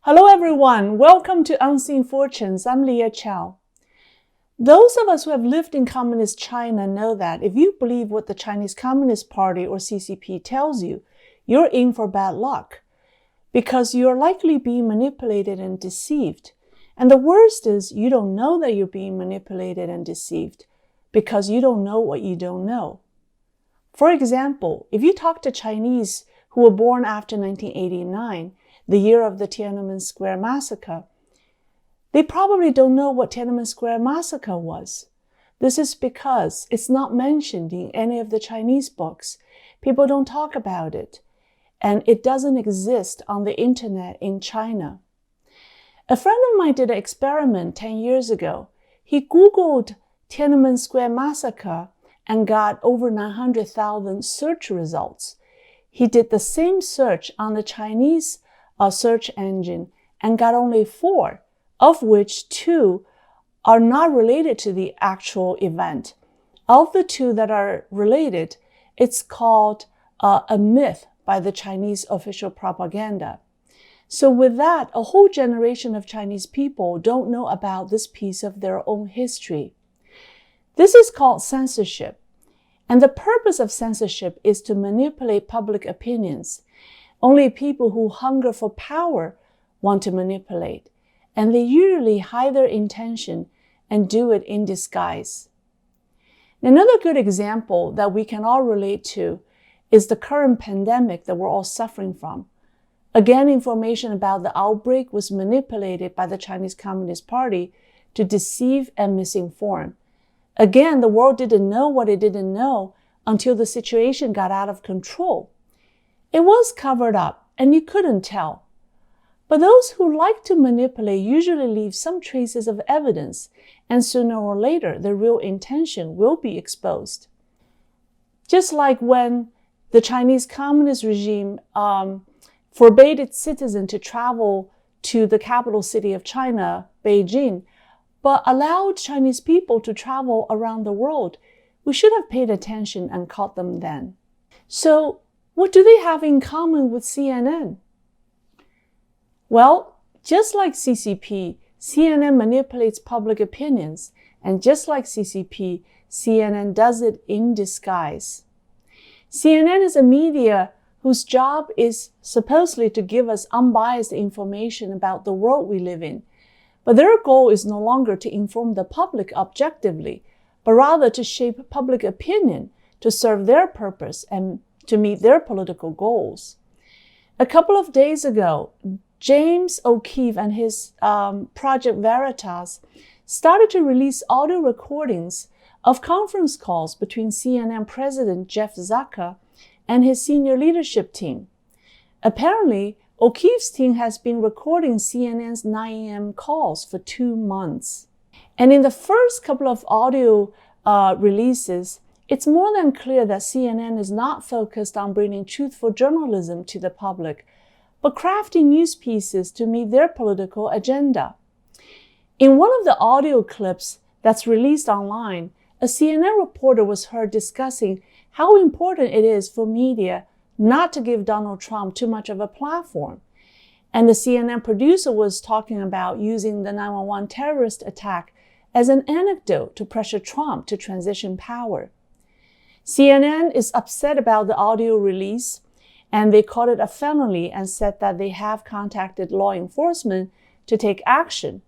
Hello everyone, welcome to Unseen Fortunes. I'm Leah Chow. Those of us who have lived in communist China know that if you believe what the Chinese Communist Party or CCP tells you, you're in for bad luck because you're likely being manipulated and deceived. And the worst is you don't know that you're being manipulated and deceived because you don't know what you don't know. For example, if you talk to Chinese who were born after 1989, the year of the Tiananmen Square massacre, they probably don't know what Tiananmen Square massacre was. This is because it's not mentioned in any of the Chinese books. People don't talk about it, and it doesn't exist on the internet in China. A friend of mine did an experiment 10 years ago. He Googled Tiananmen Square massacre and got over 900,000 search results. He did the same search on the Chinese search engine and got only 4, of which 2 are not related to the actual event. Of the 2 that are related, it's called a myth by the Chinese official propaganda. So with that, a whole generation of Chinese people don't know about this piece of their own history. This is called censorship. And the purpose of censorship is to manipulate public opinions. Only people who hunger for power want to manipulate, and they usually hide their intention and do it in disguise. Another good example that we can all relate to is the current pandemic that we're all suffering from. Again, information about the outbreak was manipulated by the Chinese Communist Party to deceive and misinform. Again, the world didn't know what it didn't know until the situation got out of control. It was covered up, and you couldn't tell. But those who like to manipulate usually leave some traces of evidence, and sooner or later, their real intention will be exposed. Just like when the Chinese Communist regime forbade its citizens to travel to the capital city of China, Beijing, but allowed Chinese people to travel around the world, we should have paid attention and caught them then. So, what do they have in common with CNN? Well, just like CCP, CNN manipulates public opinions, and just like CCP, CNN does it in disguise. CNN is a media whose job is supposedly to give us unbiased information about the world we live in. But their goal is no longer to inform the public objectively, but rather to shape public opinion to serve their purpose and to meet their political goals. A couple of days ago, James O'Keefe and his Project Veritas started to release audio recordings of conference calls between CNN President Jeff Zucker and his senior leadership team. Apparently, O'Keefe's team has been recording CNN's 9 a.m. calls for 2 months. And in the first couple of audio releases, it's more than clear that CNN is not focused on bringing truthful journalism to the public, but crafting news pieces to meet their political agenda. In one of the audio clips that's released online, a CNN reporter was heard discussing how important it is for media not to give Donald Trump too much of a platform. And the CNN producer was talking about using the 9/11 terrorist attack as an anecdote to pressure Trump to transition power. CNN is upset about the audio release, and they called it a felony and said that they have contacted law enforcement to take action.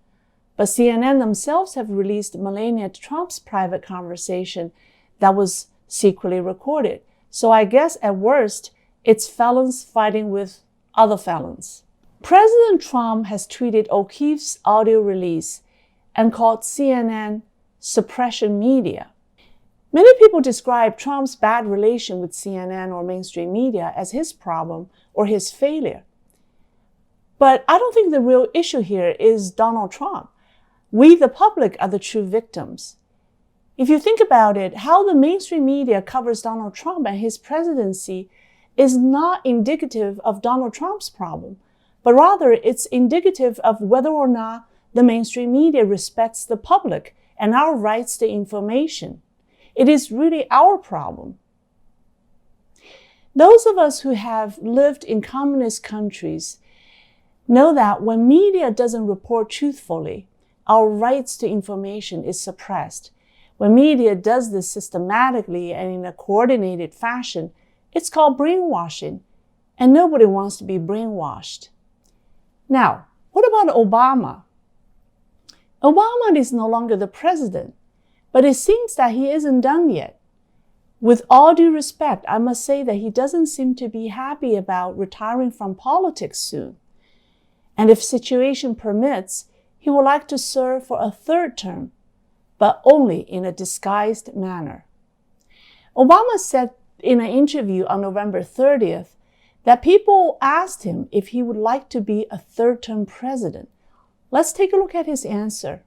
But CNN themselves have released Melania Trump's private conversation that was secretly recorded. So I guess at worst, it's felons fighting with other felons. President Trump has tweeted O'Keefe's audio release and called CNN suppression media. Many people describe Trump's bad relation with CNN or mainstream media as his problem or his failure. But I don't think the real issue here is Donald Trump. We, the public, are the true victims. If you think about it, how the mainstream media covers Donald Trump and his presidency is not indicative of Donald Trump's problem, but rather it's indicative of whether or not the mainstream media respects the public and our rights to information. It is really our problem. Those of us who have lived in communist countries Know that when media doesn't report truthfully, our rights to information is suppressed. When media does this systematically and in a coordinated fashion, it's called brainwashing, and nobody wants to be brainwashed. Now, what about Obama? Obama is no longer the president, but it seems that he isn't done yet. With all due respect, I must say that he doesn't seem to be happy about retiring from politics soon. And if situation permits, he would like to serve for a third term, but only in a disguised manner. Obama said in an interview on November 30th that people asked him if he would like to be a third-term president. Let's take a look at his answer.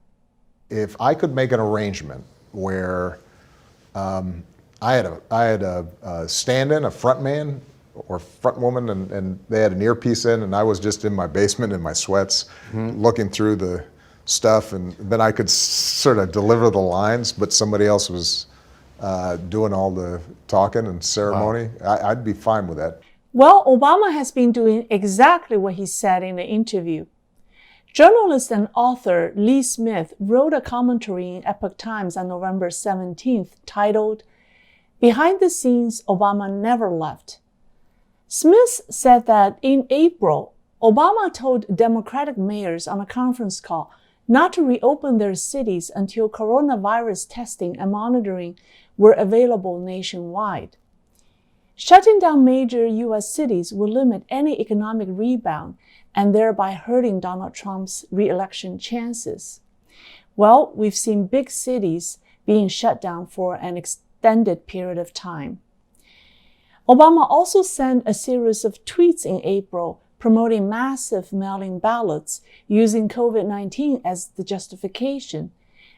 If I could make an arrangement where I had a stand-in, a front man or front woman, and they had an earpiece in, and I was just in my basement in my sweats, looking through the stuff, and then I could sort of deliver the lines, but somebody else was doing all the talking and ceremony. Wow. I'd be fine with that. Well, Obama has been doing exactly what he said in the interview. Journalist and author Lee Smith wrote a commentary in Epoch Times on November 17th titled, "Behind the Scenes, Obama Never Left." Smith said that in April, Obama told Democratic mayors on a conference call not to reopen their cities until coronavirus testing and monitoring were available nationwide. Shutting down major U.S. cities will limit any economic rebound and thereby hurting Donald Trump's re-election chances. Well, we've seen big cities being shut down for an extended period of time. Obama also sent a series of tweets in April promoting massive mail-in ballots using COVID-19 as the justification,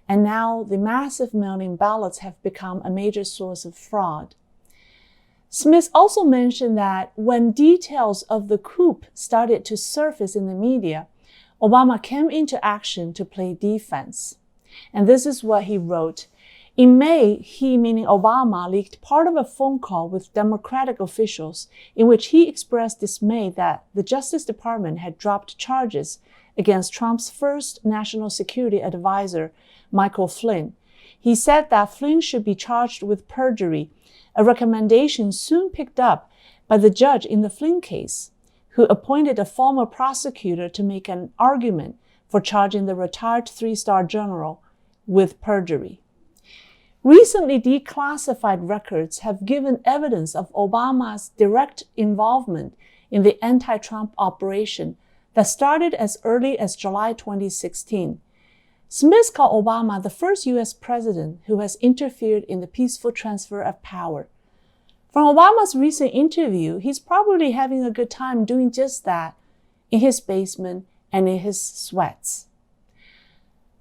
and now the massive mail-in ballots have become a major source of fraud. Smith also mentioned that when details of the coup started to surface in the media, Obama came into action to play defense. And this is what he wrote. In May, he, meaning Obama, leaked part of a phone call with Democratic officials in which he expressed dismay that the Justice Department had dropped charges against Trump's first national security advisor, Michael Flynn. He said that Flynn should be charged with perjury, a recommendation soon picked up by the judge in the Flynn case, who appointed a former prosecutor to make an argument for charging the retired three-star general with perjury. Recently declassified records have given evidence of Obama's direct involvement in the anti-Trump operation that started as early as July 2016. Smith called Obama the first U.S. president who has interfered in the peaceful transfer of power. From Obama's recent interview, he's probably having a good time doing just that in his basement and in his sweats.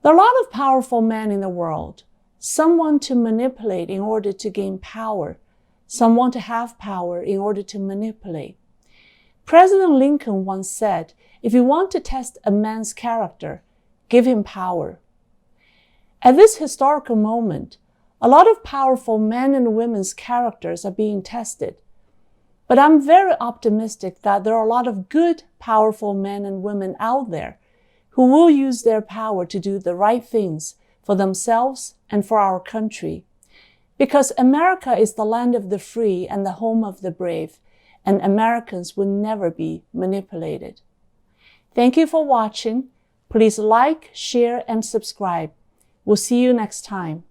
There are a lot of powerful men in the world. Someone to manipulate in order to gain power. Someone to have power in order to manipulate. President Lincoln once said, if you want to test a man's character, give him power. At this historical moment, a lot of powerful men and women's characters are being tested. But I'm very optimistic that there are a lot of good, powerful men and women out there who will use their power to do the right things for themselves and for our country. Because America is the land of the free and the home of the brave, and Americans will never be manipulated. Thank you for watching. Please like, share, and subscribe. We'll see you next time.